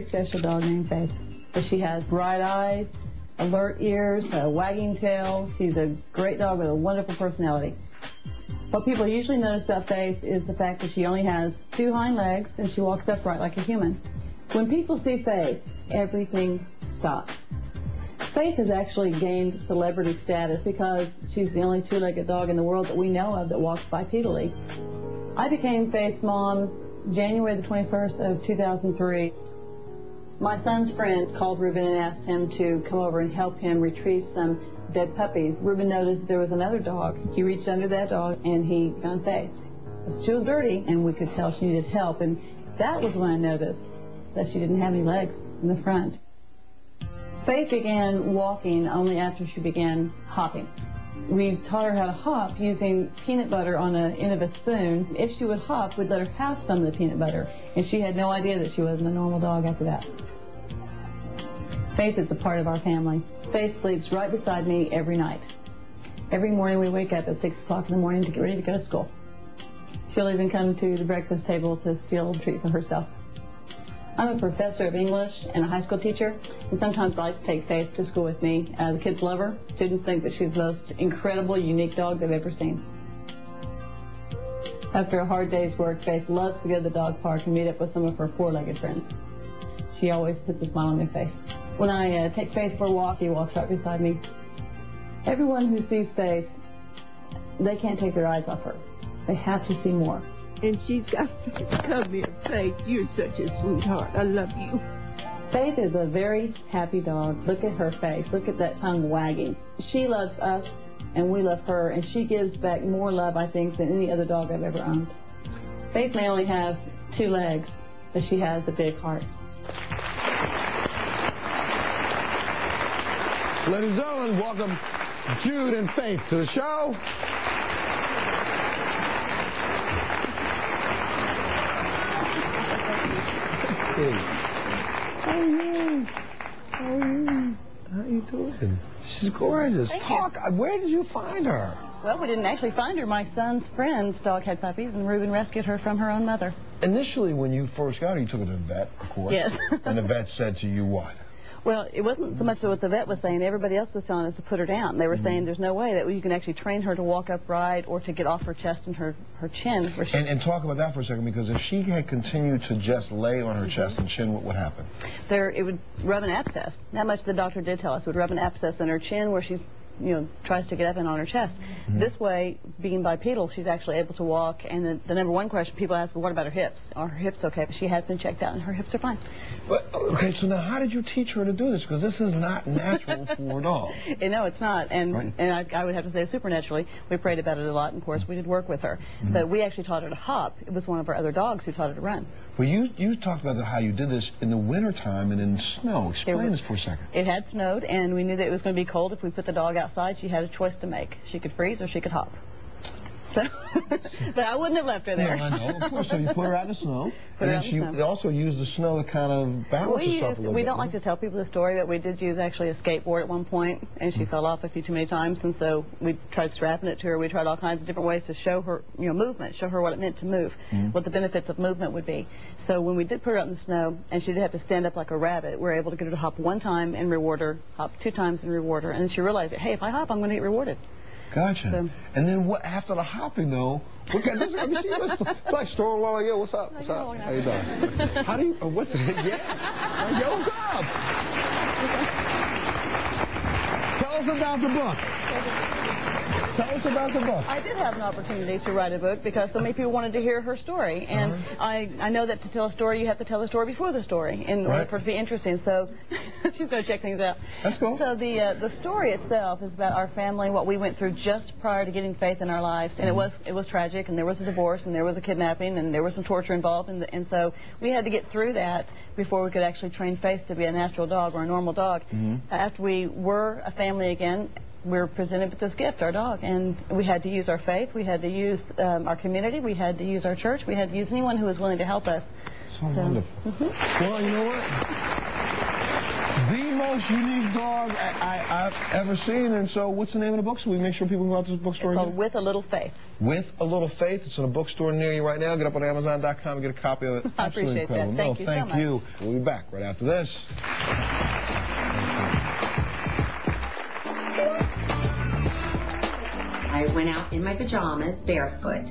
Special dog named Faith. She has bright eyes, alert ears, a wagging tail. She's a great dog with a wonderful personality. What people usually notice about Faith is the fact that she only has 2 hind legs and she walks upright like a human. When people see Faith, everything stops. Faith has actually gained celebrity status because she's the only 2-legged dog in the world that we know of that walks bipedally. I became Faith's mom January the 21st of 2003. My son's friend called Reuben and asked him to come over and help him retrieve some dead puppies. Reuben noticed there was another dog. He reached under that dog and he found Faith. She was dirty and we could tell she needed help, and that was when I noticed that she didn't have any legs in the front. Faith began walking only after she began hopping. We taught her how to hop using peanut butter on the end of a spoon. If she would hop, we'd let her have some of the peanut butter, and she had no idea that she wasn't a normal dog after that. Faith is a part of our family. Faith sleeps right beside me every night. Every morning we wake up at 6 o'clock in the morning to get ready to go to school. She'll even come to the breakfast table to steal a treat for herself. I'm a professor of English and a high school teacher, and sometimes I like to take Faith to school with me. The kids love her. Students think that she's the most incredible, unique dog they've ever seen. After a hard day's work, Faith loves to go to the dog park and meet up with some of her 4-legged friends. She always puts a smile on my face. When I take Faith for a walk, she walks right beside me. Everyone who sees Faith, they can't take their eyes off her. They have to see more. And she's got to come here, Faith. You're such a sweetheart. I love you. Faith is a very happy dog. Look at her face. Look at that tongue wagging. She loves us, and we love her, and she gives back more love, I think, than any other dog I've ever owned. Faith may only have 2 legs, but she has a big heart. Ladies and gentlemen, welcome Jude and Faith to the show. How are you? How are you? How you doing? She's gorgeous. Where did you find her? Well, we didn't actually find her. My son's friend's dog had puppies, and Reuben rescued her from her own mother. Initially, when you first got her, you took her to the vet, of course. Yes. And the vet said to you what? Well, it wasn't so much what the vet was saying. Everybody else was telling us to put her down. They were saying there's no way that you can actually train her to walk upright or to get off her chest and her chin. And talk about that for a second, because if she had continued to just lay on her chest and chin, what would happen? It would rub an abscess. That much the doctor did tell us. It would rub an abscess in her chin where she tries to get up and on her chest. This way, being bipedal, she's actually able to walk. And the number one question people ask, well, what about her hips? Are her hips okay? But she has been checked out, and her hips are fine. But, okay, so now how did you teach her to do this? Because this is not natural for a dog. No, it's not. And, right. and I would have to say supernaturally. We prayed about it a lot, and of course, we did work with her. But we actually taught her to hop. It was one of our other dogs who taught her to run. Well, you talked about how you did this in the wintertime and in snow. Explain this for a second. It had snowed, and we knew that it was going to be cold. If we put the dog outside, she had a choice to make. She could freeze or she could hop. So, but I wouldn't have left her there. No, I know. Of course. So you put her out in the snow, and then she also used the snow to kind of balance herself a little bit. We don't like to tell people the story, but we did use actually a skateboard at one point, and she fell off a few too many times, and so we tried strapping it to her. We tried all kinds of different ways to show her, movement, show her what it meant to move, what the benefits of movement would be. So when we did put her out in the snow, and she did have to stand up like a rabbit, we were able to get her to hop 1 time and reward her, hop 2 times and reward her, and then she realized that, hey, if I hop, I'm going to get rewarded. Gotcha. So, and then what after the hopping though? Let me see. It's like strolling along. Yo, what's up? What's up? How you doing? How do you? What's it? Yeah. Yo, what's up? Tell us about the book. Tell us about the book. I did have an opportunity to write a book because so many people wanted to hear her story. And I know that to tell a story, you have to tell the story before the story in order for it to be interesting. So she's going to check things out. That's cool. So the story itself is about our family, what we went through just prior to getting Faith in our lives. And it was tragic, and there was a divorce, and there was a kidnapping, and there was some torture involved. And so we had to get through that before we could actually train Faith to be a natural dog or a normal dog. After we were a family again, we were presented with this gift, our dog, and we had to use our faith, we had to use our community, we had to use our church, we had to use anyone who was willing to help us. So wonderful. Well, you know what? The most unique dog I've ever seen. And so what's the name of the book so we make sure people can go out to this bookstore? It's called With a Little Faith. With a Little Faith. It's in a bookstore near you right now. Get up on Amazon.com and get a copy of it. I appreciate incredible. that. Thank you so much. Thank you. We'll be back right after this. I went out in my pajamas, barefoot,